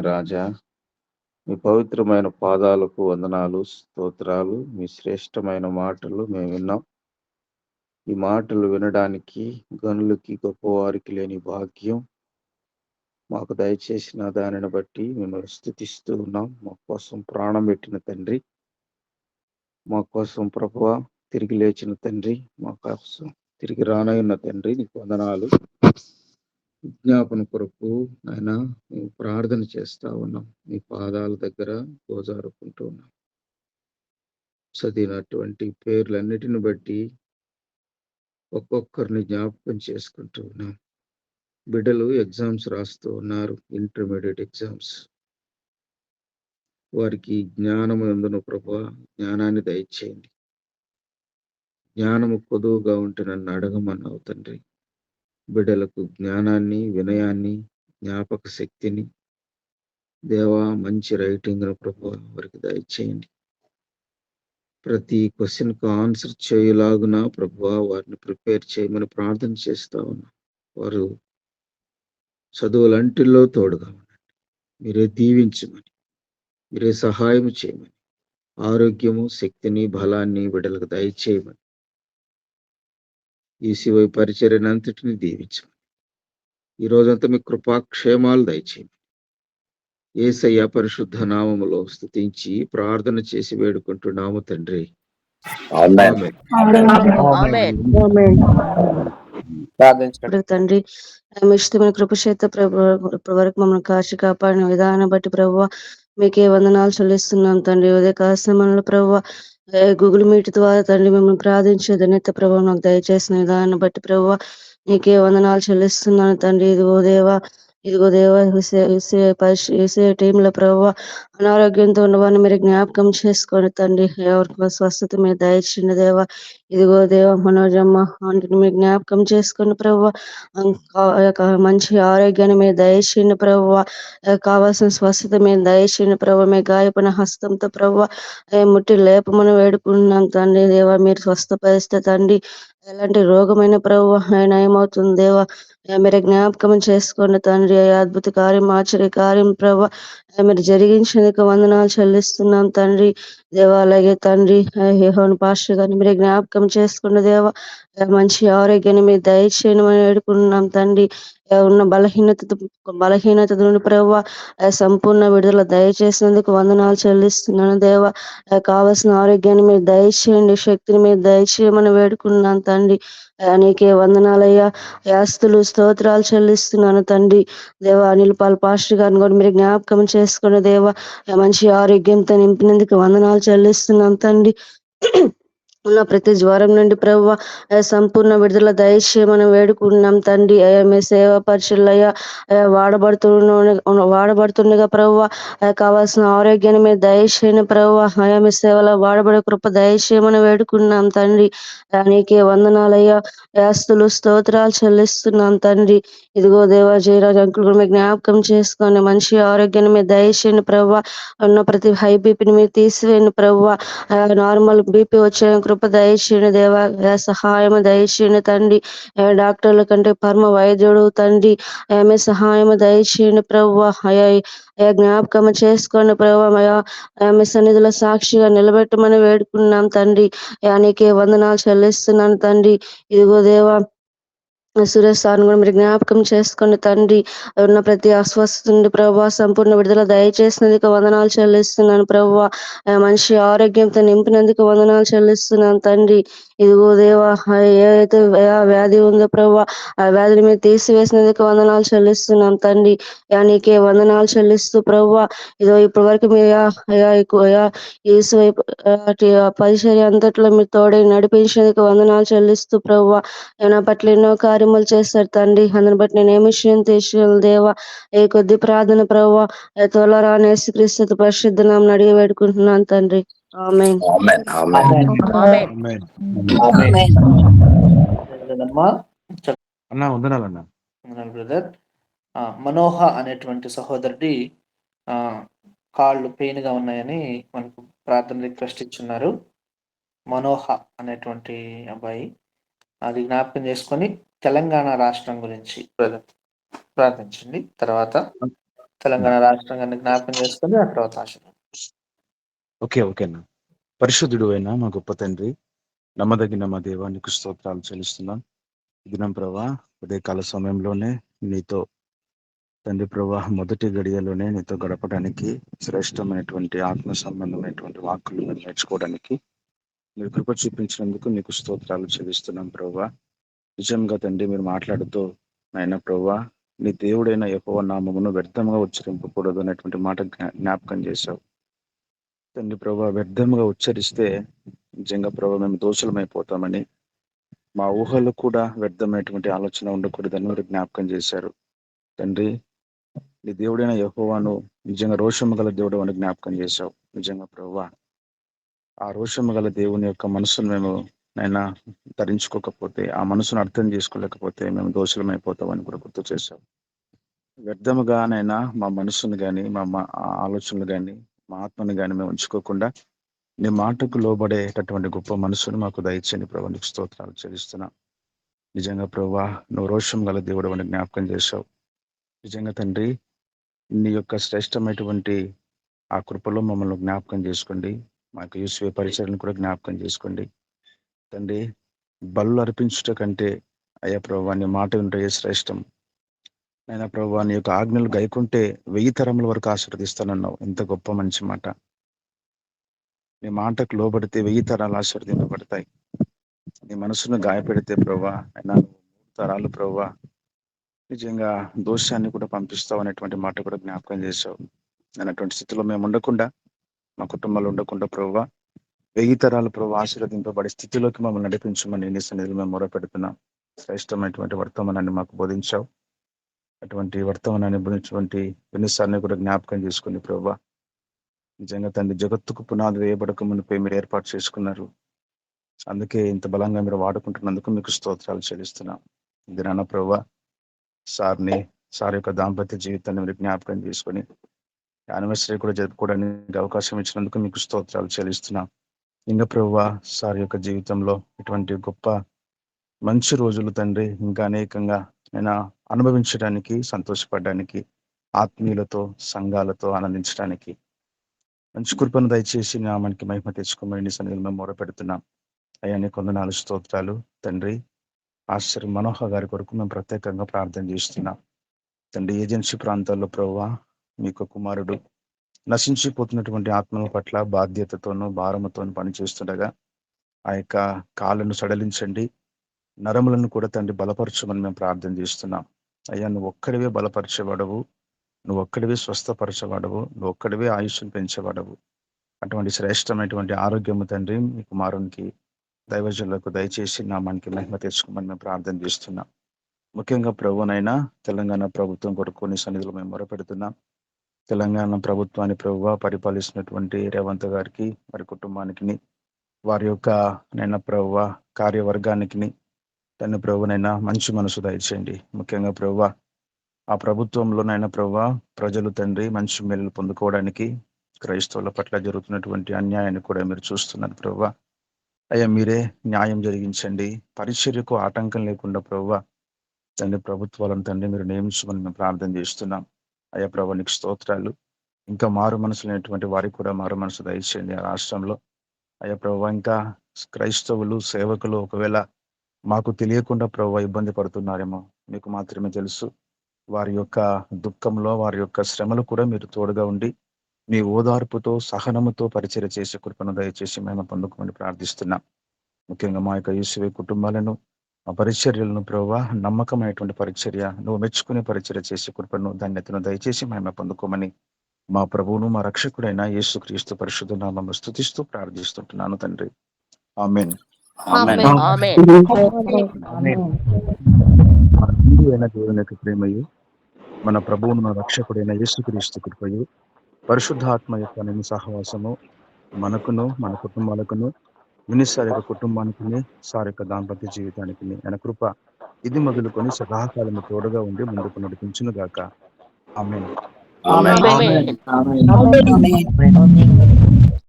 రాజా, మీ పవిత్రమైన పాదాలకు వందనాలు, స్తోత్రాలు. మీ శ్రేష్టమైన మాటలు మేము విన్నాం. ఈ మాటలు వినడానికి గనులకి, గొప్పవారికి లేని భాగ్యం మాకు దయచేసిన దానిని బట్టి మిమ్మల్ని స్తుతిస్తూ ఉన్నాం. మా కోసం ప్రాణం పెట్టిన తండ్రి, మా కోసం ప్రభువా తిరిగి లేచిన తండ్రి, మా కోసం తిరిగి రానయ్యున్న తండ్రి, నీకు వందనాలు. విజ్ఞాపన కొరకు ఆయన మేము ప్రార్థన చేస్తా ఉన్నాం. మీ పాదాల దగ్గర గోజారుకుంటూ ఉన్నాం. చదివినటువంటి పేర్లన్నిటిని బట్టి ఒక్కొక్కరిని జ్ఞాపకం చేసుకుంటూ ఉన్నాం. బిడ్డలు ఎగ్జామ్స్ రాస్తూ ఉన్నారు, ఇంటర్మీడియట్ ఎగ్జామ్స్. వారికి జ్ఞానము ఎందును ప్రభువా, జ్ఞానాన్ని దయచేయండి. జ్ఞానము కొదువుగా ఉంటే నన్ను అడగమన్నావు తండ్రి. బిడ్డలకు జ్ఞానాన్ని, వినయాన్ని, జ్ఞాపక శక్తిని, దేవా మంచి రైటింగ్ను ప్రభువా వారికి దయచేయండి. ప్రతి క్వశ్చన్కు ఆన్సర్ చేయలాగున ప్రభువా వారిని ప్రిపేర్ చేయమని ప్రార్థన చేస్తా ఉన్నాం. వారు చదువులంటిల్లో తోడుగా ఉండండి. మీరే దీవించమని, మీరే సహాయం చేయమని, ఆరోగ్యము, శక్తిని, బలాన్ని బిడ్డలకు దయచేయమని, ఈ శివ పరిచర్యనంతటిని దీవించమని, ఈ రోజంతా మీ కృపాక్షేమాలు దయచేయమని యేసయ్య పరిశుద్ధ నామములో స్తుతించి ప్రార్థన చేసి వేడుకుంటున్నాము తండ్రి. తండ్రి ఇష్టమైన కృపచేత ప్రభు ఇప్పటి వరకు మమ్మల్ని కాచి కాపాడిన విధానం బట్టి ప్రభు మీకే వందనాలు చెల్లిస్తున్నాం తండ్రి. ఉదయకాల సమయంలో ప్రభు గూగుల్ మీట్ ద్వారా తండ్రి మిమ్మల్ని ప్రార్థించే ధన్యత ప్రభు నాకు దయచేసిన విధానాన్ని బట్టి ప్రభు నీకే వందనాలు చెల్లిస్తున్నాను తండ్రి. ఇదిగో దేవ టీంలో ప్రభు అనారోగ్యంతో ఉన్నవారిని మీరు జ్ఞాపకం చేసుకోండి తండ్రి. ఎవరికి స్వస్థత మీరు దయచిండి దేవ. ఇదిగో దేవ మనోజమ్మ ఆంటీని మీరు జ్ఞాపకం చేసుకుని ప్రభు మంచి ఆరోగ్యాన్ని మీరు దయచేయండి ప్రభు. కావాల్సిన స్వస్థత మీరు దయచేయండి ప్రభు. మీ గాయపడిన హస్తంతో ప్రభు ముట్టి లేపమని వేడుకుంటున్నాం తండ్రి. దేవ మీరు స్వస్థపరిస్తే తండ్రి ఎలాంటి రోగమైన ప్రభు నయమవుతుంది దేవ. మీరు జ్ఞాపకం చేసుకోండి తండ్రి. అద్భుత కార్యం, ఆశ్చర్య కార్యం ప్రభు మీరు జరిగించేందుకు వందనాలు చెల్లిస్తున్నాం తండ్రి. దేవ అలాగే తండ్రి యెహోవా పాస్టర్ గారిని మీరు జ్ఞాపకం చేసుకున్న దేవ మంచి ఆరోగ్యాన్ని మీరు దయచేయని మనం వేడుకుంటున్నాం తండ్రి. ఉన్న బలహీనత నుండి ప్రభు సంపూర్ణ విడుదల దయచేసినందుకు వందనాలు చెల్లిస్తున్నాను దేవ. కావలసిన ఆరోగ్యాన్ని మీరు దయచేయండి, శక్తిని మీరు దయచేయమని వేడుకున్నాను తండ్రి. నీకే వందనాలయ్యా, యాస్తులు స్తోత్రాలు చెల్లిస్తున్నాను తండ్రి. దేవ అనిల్ పాల్ పాస్టర్ గారిని కూడా మీరు జ్ఞాపకం చేసుకుని దేవ మంచి ఆరోగ్యంతో నింపినందుకు వందనాలు చెల్లిస్తున్నాం తండ్రి. ఉన్న ప్రతి జ్వరం నుండి ప్రభు సంపూర్ణ విడుదల దయచేయమని వేడుకుంటున్నాం తండ్రి. మీ సేవా పరిచర్లయ్యా వాడబడుతుండగా ప్రభు కావాల్సిన ఆరోగ్యాన్ని మీరు దయచేయని ప్రభు. మీ సేవలో వాడబడే కృప దయచేయమని వేడుకున్నాం తండ్రి. నీకే వందనాలయ్యా, యాస్తులు స్తోత్రాలు చెల్లిస్తున్నాం తండ్రి. ఇదిగో దేవ జయరాజ్ అంకుల్ మీరు జ్ఞాపకం చేసుకొని మంచి ఆరోగ్యాన్ని మీరు దయచేయండి ప్రభు. ఉన్న ప్రతి హై బీపీని మీరు తీసివేయండి ప్రభు. నార్మల్ బీపీ వచ్చే కృప దయచేయండి దేవ. సహాయం దయచేయండి తండ్రి. డాక్టర్ల కంటే పరమ వైద్యుడు తండ్రి. మీ సహాయం దయచేయండి ప్రభు. జ్ఞాపకం చేసుకోండి ప్రభు. మీ సన్నిధిలో సాక్షిగా నిలబెట్టమని వేడుకున్నాం తండ్రి. నీకే వందనాలు చెల్లిస్తున్నాను తండ్రి. ఇదిగో దేవా సురేష్ సార్ని కూడా మీరు జ్ఞాపకం చేసుకోండి తండ్రి. ఉన్న ప్రతి అస్వస్థ నుండి ప్రభు సంపూర్ణ విడుదల దయచేసినందుకు వందనాలు చెల్లిస్తున్నాను ప్రభు. మనిషి ఆరోగ్యంతో నింపినందుకు వందనాలు చెల్లిస్తున్నాను తండ్రి. ఇదిగో దేవా ఏదైతే వ్యాధి ఉందో ప్రభు ఆ వ్యాధిని మీరు తీసివేసినందుకు వందనాలు చెల్లిస్తున్నాం తండ్రి. నీకే వందనాలు చెల్లిస్తూ ప్రభు ఇదో ఇప్పటి వరకు మీరు పరిచర్య అంతట్లో మీరు తోడై నడిపించేందుకు వందనాలు చెల్లిస్తూ ప్రభు నా పట్ల ఎన్నో కార్యములు చేస్తారు తండ్రి. అందుని బట్టి నేను ఏమి తీసుకోవాలి దేవా. ఏ కొద్ది ప్రార్థన ప్రభు త్వరలో రాని యేసుక్రీస్తు పరిశుద్ధ నామమున అడిగి వేడుకుంటున్నాను తండ్రి. ఆమేన్. బ్రదర్ మనోహ అనేటువంటి సహోదరుడి కాళ్ళు పెయిన్ గా ఉన్నాయని మనకు ప్రార్థన రిక్వెస్ట్ ఇచ్చున్నారు. మనోహ అనేటువంటి అబ్బాయి అది జ్ఞాపకం చేసుకొని తెలంగాణ రాష్ట్రం గురించి ప్రార్థించండి. తర్వాత తెలంగాణ రాష్ట్రాన్ని జ్ఞాపకం చేసుకొని ఆ తర్వాత ఆశీర్వాదం. ఓకేనా. పరిశుద్ధుడు అయినా మా గొప్ప తండ్రి, నమ్మదగిన మా దేవానికి స్తోత్రాలు చెల్లిస్తున్నాం. దినం ప్రభా ఉదయకాల సమయంలోనే నీతో తండ్రి ప్రభా మొదటి గడియలోనే నీతో గడపడానికి శ్రేష్టమైనటువంటి ఆత్మ సంబంధమైనటువంటి వాక్కులు నేర్చుకోవడానికి మీరు కృప చూపించినందుకు నీకు స్తోత్రాలు చెల్లిస్తున్నాం ప్రభా. నిజంగా తండ్రి మీరు మాట్లాడుతూ నాయన ప్రభా నీ దేవుడైన యెహోవా నామమును వ్యర్థంగా ఉచ్చరింపకూడదు అనేటువంటి మాట జ్ఞాపకం చేశావు తండ్రి ప్రభా. వ్యర్థంగా ఉచ్చరిస్తే నిజంగా ప్రభా మేము దోషులమైపోతామని, మా ఊహలు కూడా వ్యర్థమైనటువంటి ఆలోచన ఉండకూడదని మీరు జ్ఞాపకం చేశారు తండ్రి. నీ దేవుడైన యెహోవాను నిజంగా రోషము గల దేవుడు అని జ్ఞాపకం చేశావు. నిజంగా ప్రభా ఆ రోషము గల దేవుని యొక్క మనసును మేము నైనా ధరించుకోకపోతే, ఆ మనసును అర్థం చేసుకోలేకపోతే మేము దోషులమైపోతామని కూడా గుర్తు చేశావు. వ్యర్థముగానైనా మా మనసును కానీ మా ఆలోచనలు కానీ మా ఆత్మను కానీ మేము ఉంచుకోకుండా నీ మాటకు లోబడేటటువంటి గొప్ప మనసును మాకు దయచేయండి ప్రభు. నీకు స్తోత్రాలు చెల్లిస్తున్నా. నిజంగా ప్రభా నువ్వు రోషం గల దేవుడు అని జ్ఞాపకం చేశావు. నిజంగా తండ్రి నీ యొక్క శ్రేష్టమైనటువంటి ఆ కృపలో మమ్మల్ని జ్ఞాపకం చేసుకోండి. మాకు యూస్వే పరిచయను కూడా జ్ఞాపకం చేసుకోండి తండ్రి. బలు అర్పించుట కంటే అయ్యా ప్రభా నీ మాట ఉంటే శ్రేష్టం. అయినా ప్రభా నీ యొక్క ఆజ్ఞలు గైకుంటే 1000 తరముల వరకు ఆశీర్వదిస్తానన్నావు. ఎంత గొప్ప మంచి మాట. నీ మాటకు లోబడితే 1000 తరాలు ఆశీర్వదింపబడతాయి. నీ మనసును గాయపెడితే ప్రభా అయినా 3 తరాలు ప్రభా నిజంగా దోషాన్ని కూడా పంపిస్తావు అనేటువంటి మాట కూడా జ్ఞాపకం చేశావు. అన్నటువంటి స్థితిలో మేము ఉండకుండా, మా కుటుంబాలు ఉండకుండా ప్రభా 1000 తరాలు ప్రభా ఆశీర్వదింపబడే స్థితిలోకి మమ్మల్ని నడిపించమని నీ సన్నిధిలో మేము మొరపెడుతున్నాం. శ్రేష్టమైనటువంటి వర్తమానాన్ని మాకు బోధించావు. అటువంటి వర్తమానాన్ని బోధించినటువంటి ఎన్నిసార్లు కూడా జ్ఞాపకం చేసుకుని ప్రభా నిజంగా తండ్రి జగత్తుకు పునాది వేయబడక మునిపై మీరు ఏర్పాటు చేసుకున్నారు. అందుకే ఇంత బలంగా మీరు వాడుకుంటున్నందుకు మీకు స్తోత్రాలు చెల్లిస్తున్నాం. ఇది నాన్న ప్రభా సార్ యొక్క దాంపత్య జీవితాన్ని మీరు జ్ఞాపకం చేసుకొని యానివర్సరీ కూడా జరుపుకోవడానికి అవకాశం ఇచ్చినందుకు మీకు స్తోత్రాలు చెల్లిస్తున్నాం. ఇంకా ప్రభా సార్ యొక్క జీవితంలో ఇటువంటి గొప్ప మంచి రోజులు తండ్రి ఇంకా అనేకంగా నేను అనుభవించడానికి, సంతోషపడడానికి, ఆత్మీయులతో సంఘాలతో ఆనందించడానికి మంచి కృపను దయచేసి నామానికి మహిమ తెచ్చుకోమని నీ సన్నిధిలో మేము మొరపెడుతున్నాం. అయ్యా నీ కొందనాలు స్తోత్రాలు తండ్రి. ఆశ్చర్య మనోహర్ గారి కొరకు మేము ప్రత్యేకంగా ప్రార్థన చేస్తున్నాం తండ్రి. ఏజెన్సీ ప్రాంతాల్లో ప్రభువా మీకు కుమారుడు నశించిపోతున్నటువంటి ఆత్మల పట్ల బాధ్యతతోనూ భారముతోనూ పనిచేస్తుండగా ఆ యొక్క కాళ్ళను సడలించండి, నరములను కూడా తండ్రి బలపరచమని మేము ప్రార్థన చేస్తున్నాం. అయ్యా నువ్వు ఒక్కడివే బలపరిచేవాడవు, నువ్వు ఒక్కడివే స్వస్థపరచేవాడవు, నువ్వు ఒక్కడివే ఆయుష్ను పెంచేవాడవు. అటువంటి శ్రేష్టమైనటువంటి ఆరోగ్యము తండ్రి మీ కుమారునికి దైవజనులకు దయచేసి నామానికి మహిమ తెచ్చుకోమని మేము ప్రార్థన చేస్తున్నాం. ముఖ్యంగా ప్రభునైనా తెలంగాణ ప్రభుత్వం కొరకు కొన్ని సన్నిధులు మేము మొరపెడుతున్నాం. తెలంగాణ ప్రభుత్వాన్ని ప్రభువా పరిపాలిస్తున్నటువంటి రేవంత్ గారికి, వారి కుటుంబానికి, వారి యొక్క నైనా ప్రభువా కార్యవర్గానికి తన ప్రభునైనా మంచి మనసు దయచేయండి. ముఖ్యంగా ప్రభువా ఆ ప్రభుత్వంలోనైనా ప్రభువా ప్రజలు తండ్రి మంచి మేలు పొందుకోవడానికి క్రైస్తవుల పట్ల జరుగుతున్నటువంటి అన్యాయాన్ని కూడా మీరు చూస్తున్నారు ప్రభువా. అయ్యా మీరే న్యాయం జరిగించండి. పరిచర్యకు ఆటంకం లేకుండా ప్రభువా తండ్రి ప్రభుత్వాలను తండ్రి మీరు నియమించమని మేము ప్రార్థన చేస్తున్నాం. అయ్యా ప్రభు నీకు స్తోత్రాలు. ఇంకా మారు మనసు లేనటువంటి వారికి కూడా మారు మనసు దయచేయండి ఆ రాష్ట్రంలో. అయ్యా ప్రభు ఇంకా క్రైస్తవులు సేవకులు ఒకవేళ మాకు తెలియకుండా ప్రభు ఇబ్బంది పడుతున్నారేమో, మీకు మాత్రమే తెలుసు. వారి యొక్క దుఃఖంలో, వారి యొక్క శ్రమలు కూడా మీరు తోడుగా ఉండి మీ ఓదార్పుతో సహనముతో పరిచర్య చేసే కృపను దయచేసి మేము పొందుకోమని ప్రార్థిస్తున్నాం. ముఖ్యంగా మా యొక్క యేసువే కుటుంబాలను, ఆ పరిచర్యలను ప్రభువా నమ్మకమైనటువంటి పరిచర్య, నువ్వు మెచ్చుకునే పరిచర్య చేసే కృపను ధన్యతను దయచేసి మేము పొందుకోమని మా ప్రభువును మా రక్షకుడైన యేసుక్రీస్తు పరిశుద్ధ నామములో స్తుతిస్తూ ప్రార్థిస్తుంటున్నాను తండ్రి. ఆమేన్. మన తండ్రి అయిన దేవుని యొక్క ప్రేమయు, మన ప్రభువును మన రక్షకుడైన యేసుక్రీస్తు కృపయు, పరిశుద్ధాత్మ యొక్క సహవాసము మనకును మన కుటుంబాలకును మినిస్టర్ యొక్క కుటుంబానికి, సార్ యొక్క దాంపత్య జీవితానికి ఆయన కృప ఇది మొదలుకొని సదాకాలము తోడుగా ఉండి ముందుకు నడిపించును గాక. ఆమేన్. ఆమేన్.